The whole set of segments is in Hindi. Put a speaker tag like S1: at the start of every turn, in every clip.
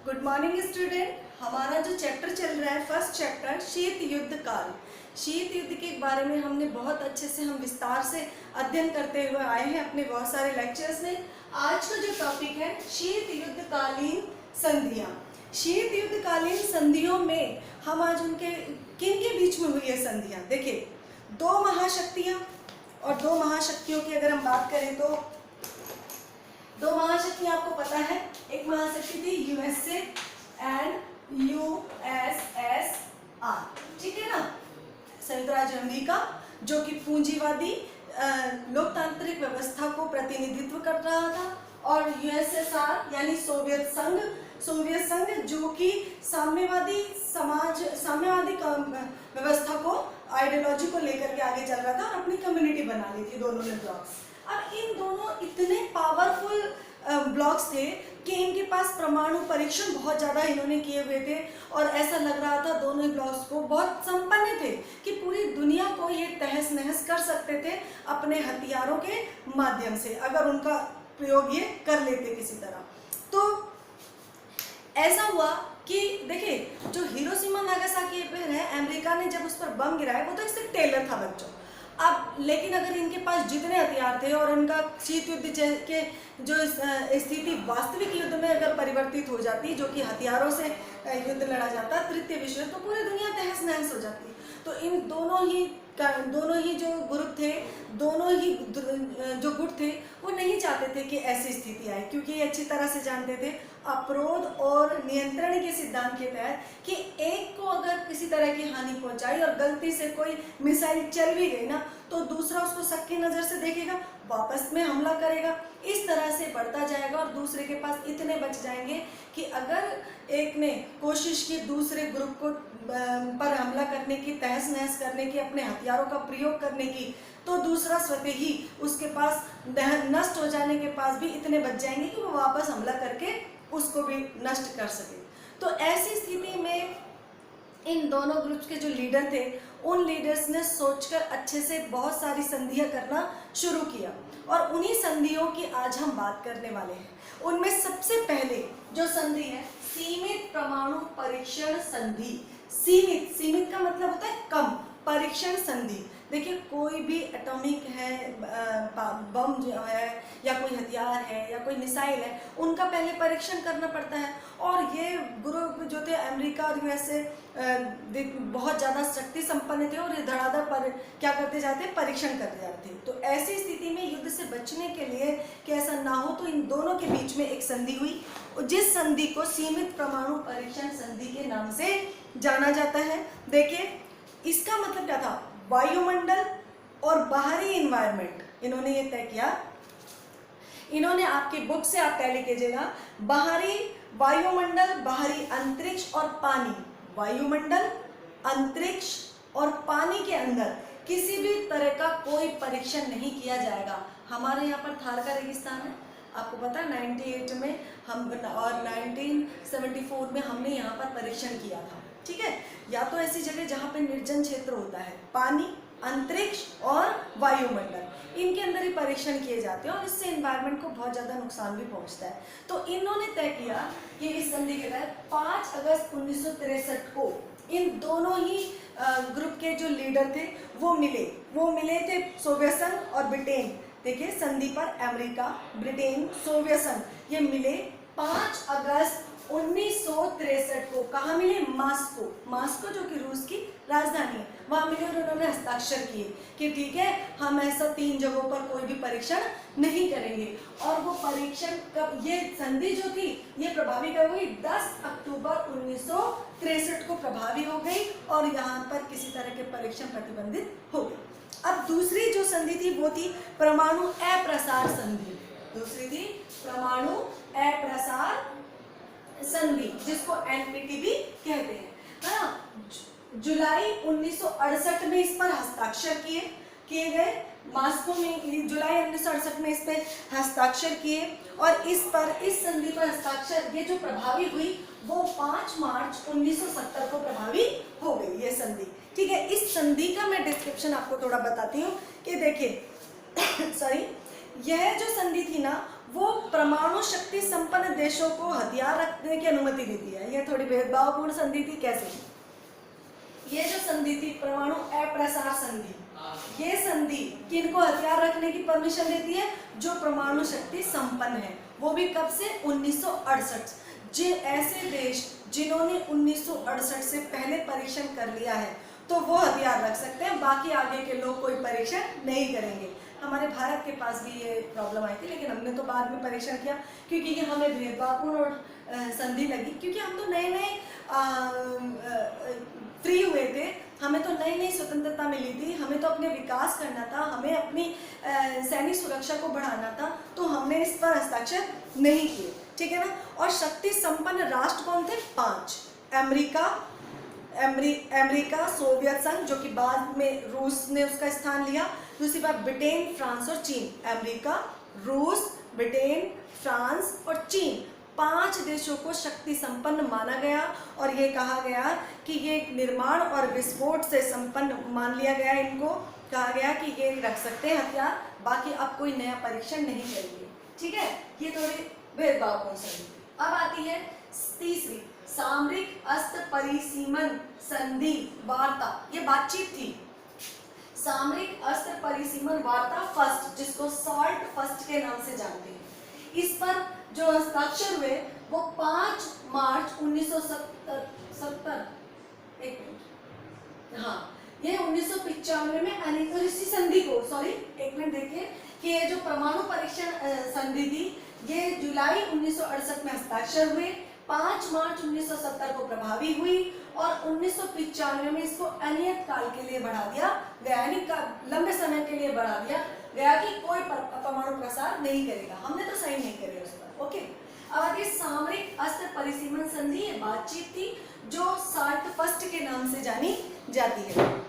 S1: Good morning student. हमारा जो चैप्टर चल रहा है फर्स्ट चैप्टर शीत युद्ध काल। शीत युद्ध के बारे में हमने बहुत अच्छे से हम विस्तार से अध्ययन करते हुए आए हैं अपने बहुत सारे लेक्चर्स में। आज का जो टॉपिक है शीत युद्ध कालीन संधियां। शीत युद्ध कालीन संधियों में हम आज उनके किन के बीच में हुई है संधियां। देखिए, दो महाशक्तियां और दो महाशक्तियों की अगर हम बात करें तो दो महाशक्ति आपको पता है। एक महाशक्ति थी यूएसए एंड यूएसएसआर, ठीक है ना, संयुक्त राज्य अमेरिका, जो कि पूंजीवादी लोकतांत्रिक व्यवस्था को प्रतिनिधित्व कर रहा था, और यूएसएसआर यानी सोवियत संघ जो कि साम्यवादी व्यवस्था को आइडियोलॉजी को लेकर के आगे चल रहा था और अपनी कम्युनिटी बना ली थी दोनों ने ब्लॉक्स। अब इन दोनों इतने पावरफुल ब्लॉक्स थे कि इनके पास परमाणु परीक्षण बहुत ज़्यादा इन्होंने किए हुए थे, और ऐसा लग रहा था दोनों ही ब्लॉक्स को बहुत संपन्न थे कि पूरी दुनिया को ये तहस नहस कर सकते थे अपने हथियारों के माध्यम से, अगर उनका प्रयोग ये कर लेते किसी तरह। तो ऐसा हुआ कि देखिए, जो हिरोशिमा नागासाकी पर है, अमेरिका ने जब उस पर बम गिराया वो तो एक सिर्फ टेलर था बच्चों। अब लेकिन अगर इनके पास जितने हथियार थे और इनका शीत युद्ध के जो स्थिति वास्तविक युद्ध में अगर परिवर्तित हो जाती, जो कि हथियारों से युद्ध लड़ा जाता तृतीय विश्व, तो पूरी दुनिया तहस नहस हो जाती। तो इन दोनों ही जो ग्रुप थे, दोनों ही जो गुट थे, वो नहीं चाहते थे कि ऐसी स्थिति आए, क्योंकि ये अच्छी तरह से जानते थे अपरोध और नियंत्रण के सिद्धांत के तहत कि एक को अगर किसी तरह की हानि पहुंचाई और गलती से कोई मिसाइल चल भी गई ना, तो दूसरा उसको शक नज़र से देखेगा, वापस में हमला करेगा, इस तरह से बढ़ता जाएगा और दूसरे के पास इतने बच जाएंगे कि अगर एक ने कोशिश की दूसरे ग्रुप को पर हमला करने की, तहस नहस करने की, अपने हथियारों का प्रयोग करने की, तो दूसरा स्वतः ही उसके पास नष्ट हो जाने के पास भी इतने बच जाएंगे कि वो वापस हमला करके उसको भी नष्ट कर सके। तो ऐसी स्थिति में इन दोनों ग्रुप्स के जो लीडर थे, उन लीडर्स ने सोचकर अच्छे से बहुत सारी संधियां करना शुरू किया, और उन्हीं संधियों की आज हम बात करने वाले हैं। उनमें सबसे पहले जो संधि है सीमित परमाणु परीक्षण संधि। सीमित का मतलब होता है कम, परीक्षण संधि। देखिए, कोई भी एटॉमिक है, बम जो है या कोई हथियार है या कोई मिसाइल है, उनका पहले परीक्षण करना पड़ता है। और ये ग्रुप जो थे अमेरिका और यूएसए बहुत ज़्यादा शक्ति संपन्न थे, और ये धड़ाधड़ पर क्या करते जाते, परीक्षण करते जाते। तो ऐसी स्थिति में युद्ध से बचने के लिए कि ऐसा ना हो, तो इन दोनों के बीच में एक संधि हुई, जिस संधि को सीमित परमाणु परीक्षण संधि के नाम से जाना जाता है। देखिए, इसका मतलब क्या था, वायुमंडल और बाहरी इन्वायरमेंट इन्होंने ये तय किया। इन्होंने आपकी बुक से आप टैली कीजिएगा, बाहरी वायुमंडल, बाहरी अंतरिक्ष और पानी, वायुमंडल, अंतरिक्ष और पानी के अंदर किसी भी तरह का कोई परीक्षण नहीं किया जाएगा। हमारे यहाँ पर थार का रेगिस्तान है, आपको पता है 98 में हम और 1974 में हमने यहाँ पर परीक्षण किया था, ठीक है। या तो ऐसी जगह जहाँ पे निर्जन क्षेत्र होता है, पानी, अंतरिक्ष और वायुमंडल, इनके अंदर ही परीक्षण किए जाते हैं, और इससे एनवायरनमेंट को बहुत ज़्यादा नुकसान भी पहुँचता है। तो इन्होंने तय किया कि इस संधि के तहत 5 अगस्त 1963 को इन दोनों ही ग्रुप के जो लीडर थे वो मिले थे सोवियत संघ और ब्रिटेन। देखिए, संधि पर अमेरिका, ब्रिटेन, सोवियत संघ ये मिले 5 अगस्त 1963 को। कहाँ मिले? मास्को जो कि रूस की राजधानी है, वहाँ मिले, और उन्होंने हस्ताक्षर किए कि ठीक है, हम ऐसा 3 जगहों पर कोई भी परीक्षण नहीं करेंगे। और वो परीक्षण कब, ये संधि जो थी ये प्रभावी कब हुई? 10 अक्टूबर 1963 को प्रभावी हो गई, और यहाँ पर किसी तरह के परीक्षण प्रतिबंधित हो गए। अब दूसरी जो संधि थी वो थी परमाणु अप्रसार संधि। दूसरी थी परमाणु अप्रसार संधि, जिसको एनपीटी भी कहते हैं, है ना। जुलाई 1968 में इस पर हस्ताक्षर किए गए, मास्को में जुलाई 1968 में इस पे हस्ताक्षर किए, और इस संधि पर हस्ताक्षर ये जो प्रभावी हुई वो 5 मार्च 1970 को प्रभावी हो गई ये संधि, ठीक है। इस संधि का मैं डिस्क्रिप्शन आपको थोड़ा बताती हूँ कि देखिए सॉरी, यह जो संधि थी ना वो परमाणु शक्ति संपन्न देशों को हथियार रखने की अनुमति देती है। ये थोड़ी भेदभावपूर्ण संधि थी। कैसे? ये जो संधि थी परमाणु अप्रसार संधि, ये संधि किनको हथियार रखने की परमिशन देती है? जो परमाणु शक्ति संपन्न है। वो भी कब से? 1968। जो ऐसे देश जिन्होंने 1968 से पहले परीक्षण कर लिया है तो वो हथियार रख सकते हैं, बाकी आगे के लोग कोई परीक्षण नहीं करेंगे। हमारे भारत के पास भी ये प्रॉब्लम आई थी, लेकिन हमने तो बाद में परीक्षण किया क्योंकि ये हमें भेदभावपूर्ण और संधि लगी, क्योंकि हम तो नए नए फ्री हुए थे, हमें तो नई नई स्वतंत्रता मिली थी, हमें तो अपने विकास करना था, हमें अपनी सैनिक सुरक्षा को बढ़ाना था, तो हमने इस पर हस्ताक्षर नहीं किए। ठीक है ना। और शक्ति संपन्न राष्ट्र कौन थे? 5। अमेरिका, सोवियत संघ जो कि बाद में रूस ने उसका स्थान लिया, दूसरी बात ब्रिटेन, फ्रांस और चीन। अमेरिका, रूस, ब्रिटेन, फ्रांस और चीन, 5 देशों को शक्ति संपन्न माना गया और ये कहा गया कि ये निर्माण और विस्फोट से संपन्न मान लिया गया। इनको कहा गया कि ये रख सकते हैं हथियार, बाकी अब कोई नया परीक्षण नहीं करेंगे। ठीक है, ये थोड़ी भेदभावपूर्ण संधि। अब आती है तीसरी, सामरिक अस्त्र परिसीमन संधि वार्ता। ये बातचीत थी। सामरिक अस्त्र परिसीमन वार्ता फर्स्ट, जिसको सॉल्ट फर्स्ट के नाम से जानते हैं। इस पर जो हस्ताक्षर हुए वो 5 मार्च 1970। एक मिनट, हाँ, ये 1995 में अनिवार्य संधि को, सॉरी एक मिनट देखिए, कि ये जो परमाणु परीक्षण संधि थी ये जुलाई 1968 में हस्ताक्षर हुए, 5 मार्च 1970 को प्रभावी हुई और 1995 में इसको अनियत काल के लिए बढ़ा दिया गया, यानी लंबे समय के लिए बढ़ा दिया गया कि कोई परमाणु प्रसार नहीं करेगा। हमने तो सही नहीं करे उस पर। ओके, अब आगे सामरिक अस्त्र परिसीमन संधि, ये बातचीत थी जो साल्ट फर्स्ट के नाम से जानी जाती है।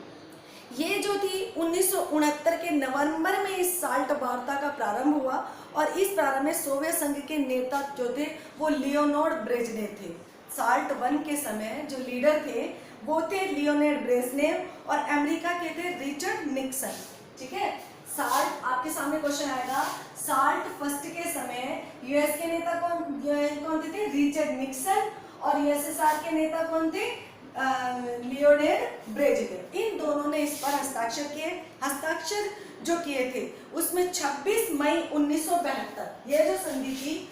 S1: ये जो थी 1969 के नवंबर में इस साल्ट वार्ता का प्रारंभ हुआ और इस प्रारंभ में सोवियत संघ के नेता जो थे वो लियोनोड ब्रेजनेव थे। साल्ट 1 के समय जो लीडर थे वो थे लियोनिड ब्रेजनेव और अमेरिका के थे रिचर्ड निक्सन। ठीक है, साल्ट, आपके सामने क्वेश्चन आएगा, साल्ट फर्स्ट के समय यूएस के नेता कौन थे? Richard Nixon. और यूएसएसआर के नेता कौन थे? Leonid Brezhnev. इन दोनों ने इस पर हस्ताक्षर किए। हस्ताक्षर जो किए थे उसमें 26 मई 1972, ये जो संधि थी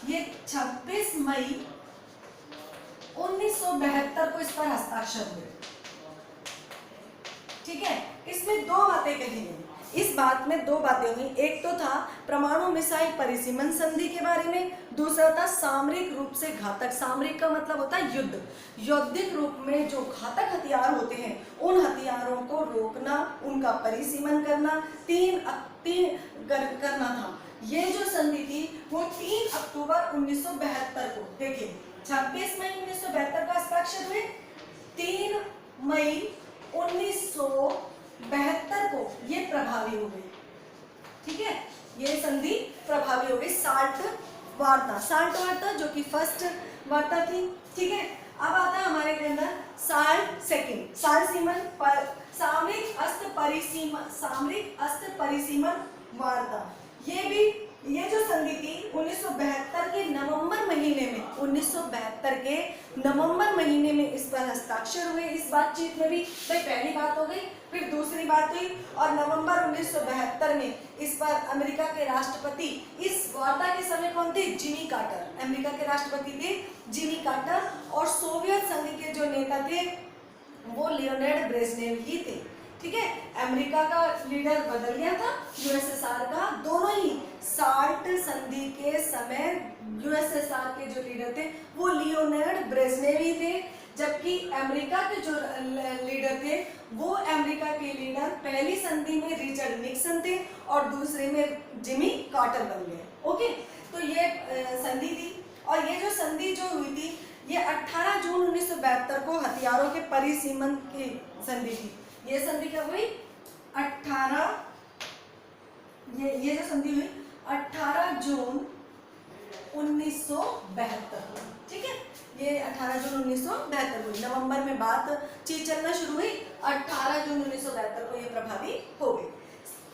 S1: ये 26 मई 1972 को इस पर हस्ताक्षर हुए। ठीक है, इसमें 2 बातें कही गई। इस बात में 2 बातें हुई। एक तो था परमाणु मिसाइल परिसीमन संधि के बारे में, दूसरा था सामरिक रूप से घातक, सामरिक का मतलब होता है युद्ध, यौद्धिक रूप में जो घातक हथियार होते हैं उन हथियारों को रोकना, उनका परिसीमन करना, करना था। ये जो संधि थी वो 3 अक्टूबर 1972 को, देखिए 26 मई 1972 का हस्ताक्षर हुए, 3 मई 1972 को ये प्रभावी हो गई। ठीक है, ये संधि प्रभावी हो गई। साल्ट वार्ता जो कि फर्स्ट वार्ता थी। ठीक है, अब आता है हमारे के अंदर साल्ट सेकंड, सामरिक अस्त्र परिसीमन वार्ता। ये जो संधि थी 1972 के नवंबर महीने में इस पर हस्ताक्षर हुए। इस बातचीत में भी भाई पहली बात हो गई, फिर दूसरी बात हुई और नवंबर 1972 में इस पर अमेरिका के राष्ट्रपति, इस वार्ता के समय कौन थे? Jimmy Carter. अमेरिका के राष्ट्रपति थे जिमी कार्टर और सोवियत संघ के जो नेता थे वो लियोनिड ब्रेजनेव ही थे। ठीक है, अमेरिका का लीडर बदल गया था, यूएसएसआर का। दोनों ही साल्ट संधि के समय यूएसएसआर के जो लीडर थे वो लियोनिड ब्रेजनेव ही थे, जबकि अमेरिका के जो लीडर थे वो अमेरिका के लीडर पहली संधि में रिचर्ड निक्सन थे और दूसरे में जिमी कार्टर बन गए। ओके, तो ये संधि थी। और ये जो संधि जो हुई थी ये 18 जून 1972 को हथियारों के परिसीमन की संधि थी। ये संधि कब हुई? ये जो संधि हुई 18 जून 1972। ठीक है, ये 18 जून 1972 हुई। नवंबर में बातचीत चलना शुरू हुई, 18 जून 1972 को ये प्रभावी हो गई।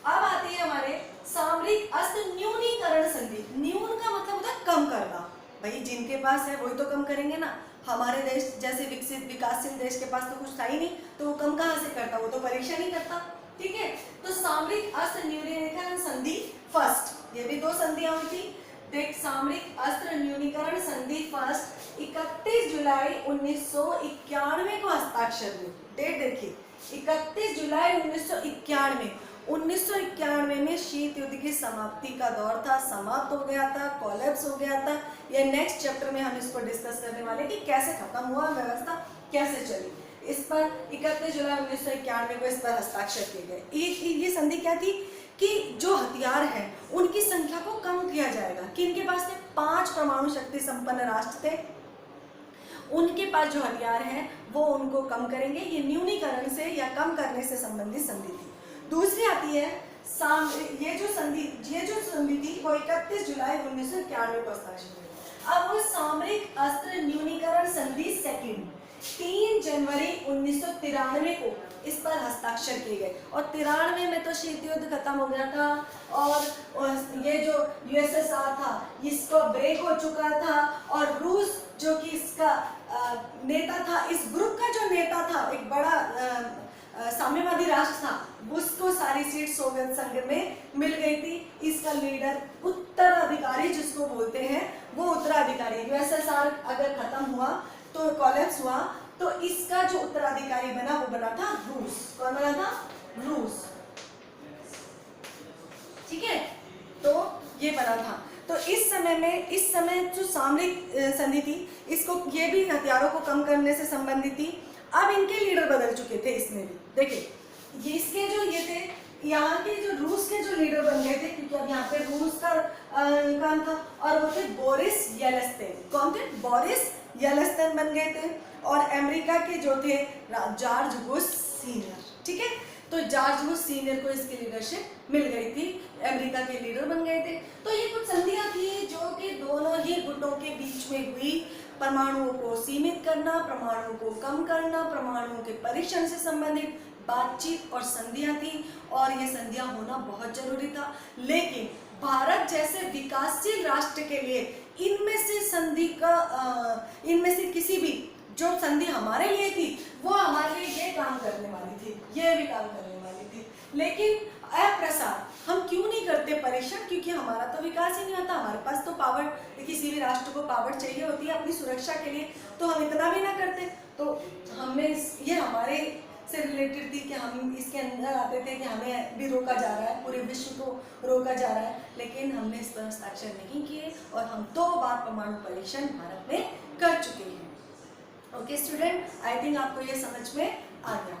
S1: अब आती है हमारे सामरिक अस्त्र न्यूनीकरण संधि। न्यून का मतलब होता है कम करना। भाई जिनके पास है वही तो कम करेंगे ना। हमारे देश जैसे विकसित विकासशील देश के पास तो कुछ था ही नहीं, तो वो कम कहाँ से करता, वो तो परीक्षा नहीं करता। ठीक है, तो सामरिक अस्त्र न्यूनीकरण संधि फर्स्ट, ये भी दो संधियां हुई थी। देख, सामरिक अस्त्र न्यूनीकरण संधि फर्स्ट 31 जुलाई 1991 को हस्ताक्षर हुई। डेट देखिए, 31 जुलाई 1991। 1991 में शीत युद्ध की समाप्ति का दौर था, समाप्त हो गया था, कोलैप्स हो गया था। ये नेक्स्ट चैप्टर में हम इसको डिस्कस करने वाले कि कैसे खत्म हुआ, व्यवस्था कैसे चली। इस पर 31 जुलाई 1991 को इस पर हस्ताक्षर किए गए। ये संधि क्या थी कि जो हथियार हैं उनकी संख्या को कम किया जाएगा। किनके पास थे? 5 परमाणु शक्ति संपन्न राष्ट्र थे, उनके पास जो हथियार हैं वो उनको कम करेंगे। ये न्यूनीकरण से या कम करने से संबंधित संधि थी। दूसरी आती है ये जो संधि थी वो 31 जुलाई 1991 को हस्ताक्षर हुई। अब वो सामरिक अस्त्र न्यूनीकरण संधि सेकंड 3 जनवरी 1993 को इस पर हस्ताक्षर किए गए। और 93 में तो शीत युद्ध खत्म हो गया था और ये जो यूएसएसआर था इसको ब्रेक हो चुका था, और रूस जो कि इसका नेता था, इस ग्रुप का जो नेता था, एक बड़ा साम्यवादी राष्ट्र था, उसको सारी सीट सोवियत संघ में मिल गई थी। इसका लीडर उत्तराधिकारी जिसको बोलते हैं वो उत्तराधिकारी, यूएसएसआर अगर खत्म हुआ तो कोलैप्स हुआ तो इसका जो उत्तराधिकारी बना वो बना था रूस। कौन बना था? रूस। ठीक है, तो ये बना था। तो इस समय जो सामरिक संधि थी इसको, ये भी हथियारों को कम करने से संबंधित थी। अब इनके लीडर बदल चुके थे इसमें भी। देखिए, ये इसके जो ये थे, यहाँ के जो रूस के जो लीडर बन गए थे, क्योंकि अब यहाँ पे रूस का काम था, और वो थे बोरिस येलेत्सिन। कौन थे? बोरिस येलेत्सिन बन गए थे। और अमेरिका के जो थे जॉर्ज बुश सीनियर। ठीक है, तो जॉर्ज बुश सीनियर को इसकी लीडरशिप मिल गई थी, अमेरिका के लीडर बन गए थे। तो ये कुछ संधियां थी जो कि दोनों ही गुटों के बीच में हुई। परमाणुओं को सीमित करना, परमाणुओं को कम करना, परमाणुओं के परीक्षण से संबंधित बातचीत और संधियां थी, और ये संधियां होना बहुत जरूरी था। लेकिन भारत जैसे विकासशील राष्ट्र के लिए इनमें से किसी भी जो संधि हमारे लिए थी वो हमारे लिए ये काम करने वाली थी, ये भी काम करने वाली थी। लेकिन अप्रसार हम क्यों नहीं करते परीक्षण? क्योंकि हमारा तो विकास ही नहीं होता। हमारे पास तो पावर, किसी भी राष्ट्र को पावर चाहिए होती है अपनी सुरक्षा के लिए, तो हम इतना भी ना करते। तो हमने ये हमारे से रिलेटेड थी कि हम इसके अंदर आते थे कि हमें भी रोका जा रहा है, पूरे विश्व को रोका जा रहा है, लेकिन हमने इस पर हस्ताक्षर नहीं किए और हम 2 बार परमाणु परीक्षण भारत में कर चुके हैं। ओके स्टूडेंट, आई थिंक आपको ये समझ में आ गया।